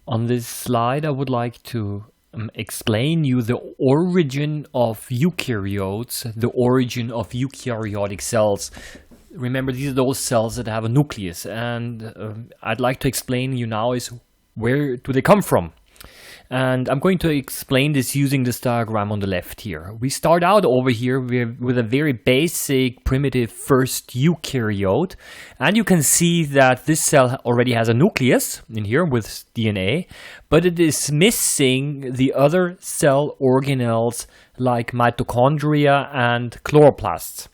On this slide, I would like to explain you the origin of eukaryotes, the origin of eukaryotic cells. Remember, these are those cells that have a nucleus, and I'd like to explain you now is where do they come from. And I'm going to explain this using this diagram on the left here. We start out over here with a very basic, primitive first eukaryote. And you can see that this cell already has a nucleus in here with DNA, but it is missing the other cell organelles like mitochondria and chloroplasts.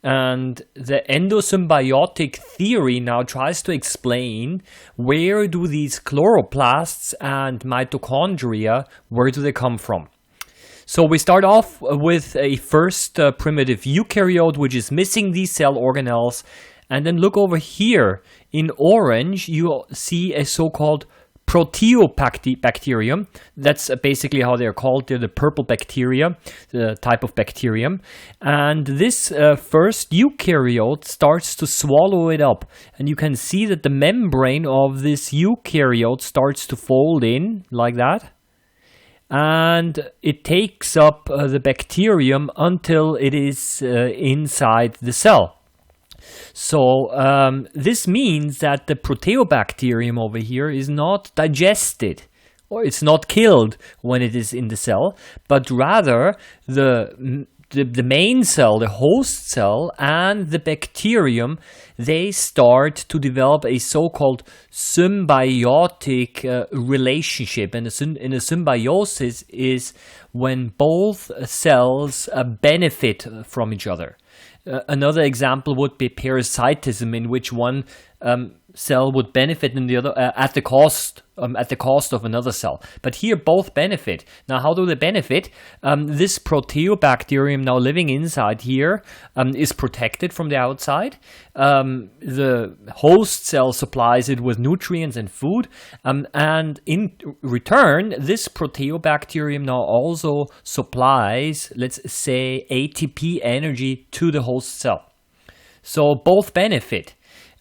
And the endosymbiotic theory now tries to explain where do these chloroplasts and mitochondria, where do they come from? So we start off with a first primitive eukaryote, which is missing these cell organelles. And then look over here in orange, you see a so-called proteobacterium. That's basically how they're called. They're the purple bacteria, the type of bacterium. And this first eukaryote starts to swallow it up. And you can see that the membrane of this eukaryote starts to fold in like that. And it takes up the bacterium until it is inside the cell. So this means that the proteobacterium over here is not digested, or it's not killed when it is in the cell, but rather the main cell, the host cell, and the bacterium, they start to develop a so-called symbiotic relationship. And in a symbiosis is when both cells benefit from each other. Another example would be parasitism, in which one cell would benefit in the other at the cost of another cell. But here both benefit. Now, how do they benefit? This proteobacterium now living inside here is protected from the outside. The host cell supplies it with nutrients and food, and in return, this proteobacterium now also supplies, let's say, ATP energy to the host cell. So both benefit.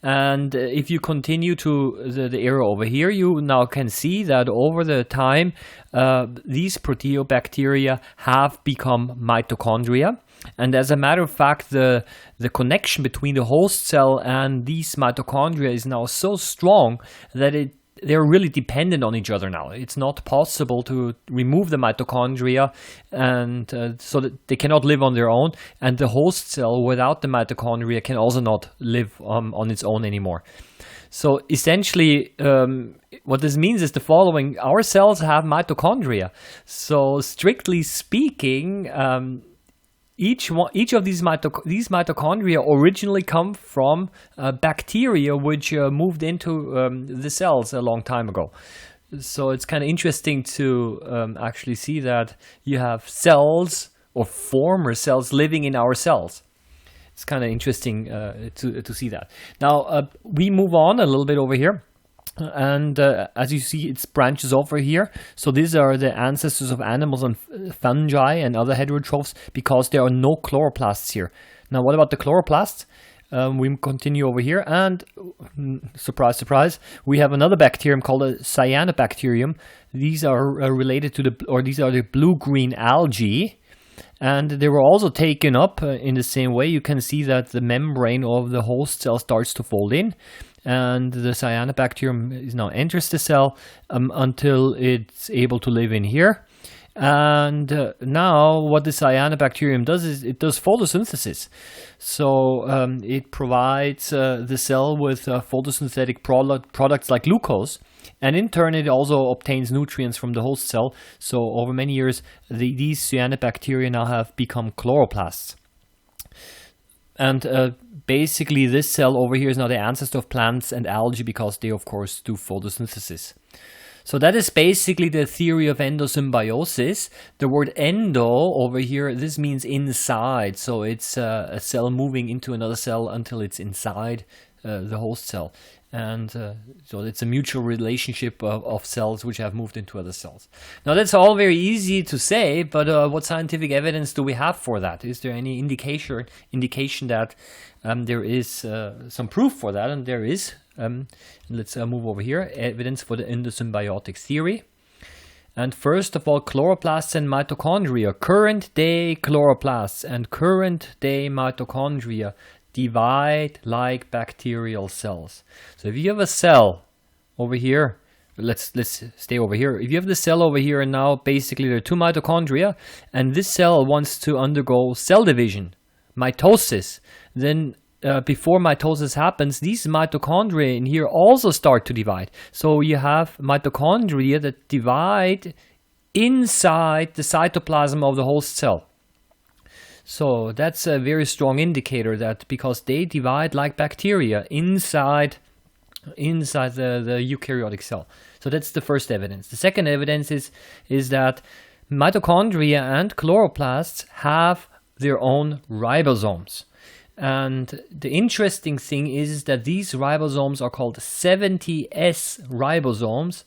And if you continue to the arrow over here, you now can see that over the time, these proteobacteria have become mitochondria. And as a matter of fact, the connection between the host cell and these mitochondria is now so strong that they're really dependent on each other now. It's not possible to remove the mitochondria, and so that they cannot live on their own. And the host cell without the mitochondria can also not live on its own anymore. So essentially, what this means is the following. Our cells have mitochondria. So strictly speaking, each of these mitochondria originally come from bacteria which moved into the cells a long time ago. So it's kind of interesting to actually see that you have cells or former cells living in our cells. It's kind of interesting to see that. Now we move on a little bit over here. And as you see, it branches over here. So these are the ancestors of animals and fungi and other heterotrophs, because there are no chloroplasts here. Now, what about the chloroplasts? We continue over here, and surprise, surprise, we have another bacterium called a cyanobacterium. These are related to these are the blue-green algae. And they were also taken up in the same way. You can see that the membrane of the host cell starts to fold in, and the cyanobacterium is now enters the cell until it's able to live in here. And now what the cyanobacterium does is it does photosynthesis. So it provides the cell with photosynthetic products like glucose. And in turn, it also obtains nutrients from the host cell. So over many years, these cyanobacteria now have become chloroplasts. And basically, this cell over here is now the ancestor of plants and algae, because they, of course, do photosynthesis. So that is basically the theory of endosymbiosis. The word endo over here, this means inside. So it's a cell moving into another cell until it's inside the host cell. And so it's a mutual relationship of cells which have moved into other cells. Now that's all very easy to say, but what scientific evidence do we have for that? Is there any indication that there is some proof for that? And there is Let's move over here. Evidence for the endosymbiotic theory. And first of all, chloroplasts and mitochondria. Current day chloroplasts and current day mitochondria divide like bacterial cells. So if you have a cell over here, let's stay over here. If you have the cell over here, and now basically there are two mitochondria, and this cell wants to undergo cell division, mitosis, then before mitosis happens, these mitochondria in here also start to divide. So you have mitochondria that divide inside the cytoplasm of the host cell. So that's a very strong indicator that because they divide like bacteria inside the eukaryotic cell. So that's the first evidence. The second evidence is that mitochondria and chloroplasts have their own ribosomes. And the interesting thing is that these ribosomes are called 70S ribosomes,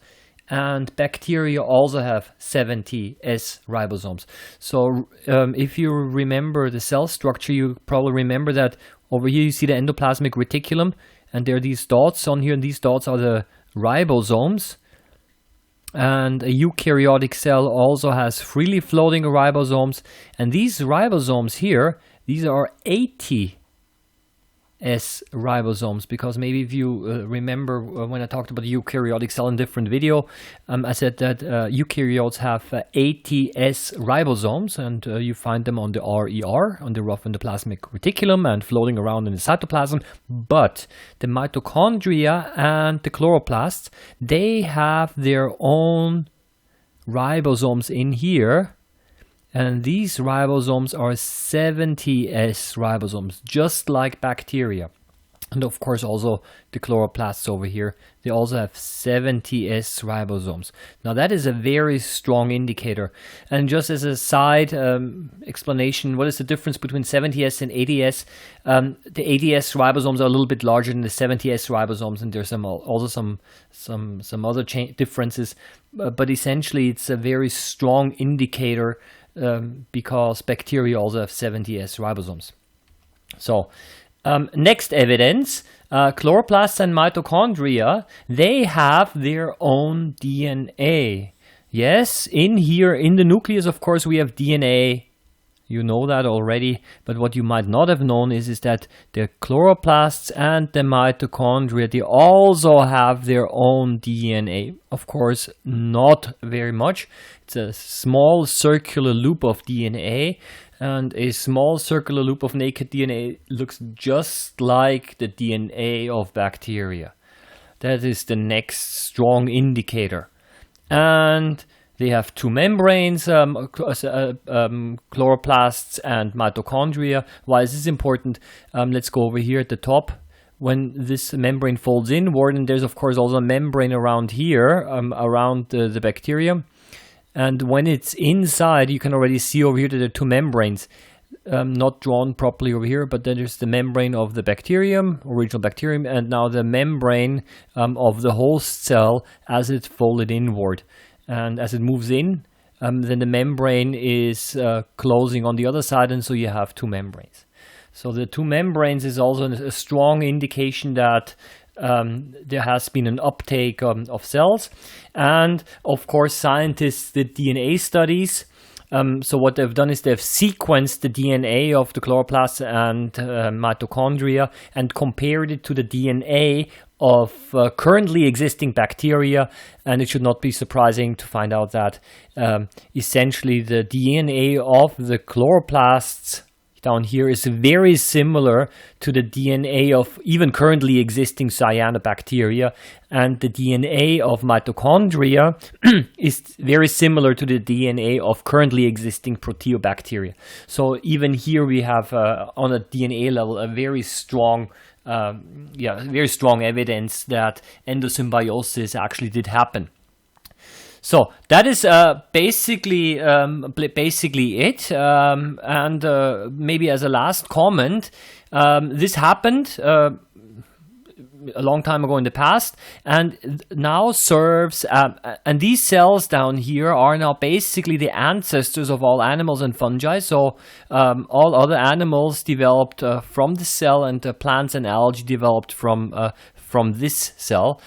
and bacteria also have 70S ribosomes. So if you remember the cell structure, you probably remember that over here you see the endoplasmic reticulum, and there are these dots on here, and these dots are the ribosomes. And a eukaryotic cell also has freely floating ribosomes, and these ribosomes here, these are 80S ribosomes, because maybe if you remember when I talked about the eukaryotic cell in a different video, I said that eukaryotes have 80S ribosomes, and you find them on the RER, on the rough endoplasmic reticulum, and floating around in the cytoplasm. But the mitochondria and the chloroplasts, they have their own ribosomes in here. And these ribosomes are 70S ribosomes, just like bacteria. And of course also the chloroplasts over here, they also have 70S ribosomes. Now that is a very strong indicator. And just as a side explanation, what is the difference between 70S and 80S? The 80S ribosomes are a little bit larger than the 70S ribosomes, and there's also some other differences. But essentially it's a very strong indicator because bacteria also have 70S ribosomes. So, next evidence, chloroplasts and mitochondria, they have their own DNA. Yes, in here, in the nucleus, of course, we have DNA. You know that already, but what you might not have known is that the chloroplasts and the mitochondria, they also have their own DNA. Of course, not very much. It's a small circular loop of DNA, and a small circular loop of naked DNA looks just like the DNA of bacteria. That is the next strong indicator. And they have two membranes, chloroplasts and mitochondria. Why is this important? Let's go over here at the top. When this membrane folds inward, and there's of course also a membrane around here, around the bacterium. And when it's inside, you can already see over here that there are two membranes. Not drawn properly over here, but then there's the membrane of the bacterium, original bacterium, and now the membrane of the host cell as it's folded inward. And as it moves in, then the membrane is closing on the other side, and so you have two membranes. So the two membranes is also a strong indication that there has been an uptake of cells. And of course, scientists did DNA studies. So what they've done is they've sequenced the DNA of the chloroplasts and mitochondria and compared it to the DNA of currently existing bacteria, and it should not be surprising to find out that essentially the DNA of the chloroplasts down here is very similar to the DNA of even currently existing cyanobacteria, and the DNA of mitochondria is very similar to the DNA of currently existing proteobacteria. So even here we have on a DNA level a very strong evidence that endosymbiosis actually did happen. So that is basically it. And maybe as a last comment, this happened a long time ago in the past, and now serves. And these cells down here are now basically the ancestors of all animals and fungi. So all other animals developed from the cell, and plants and algae developed from from this cell.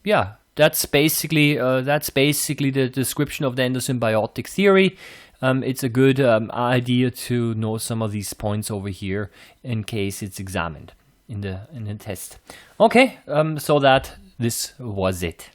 Yeah, that's basically the description of the endosymbiotic theory. It's a good idea to know some of these points over here in case it's examined in the test. Okay, so this was it.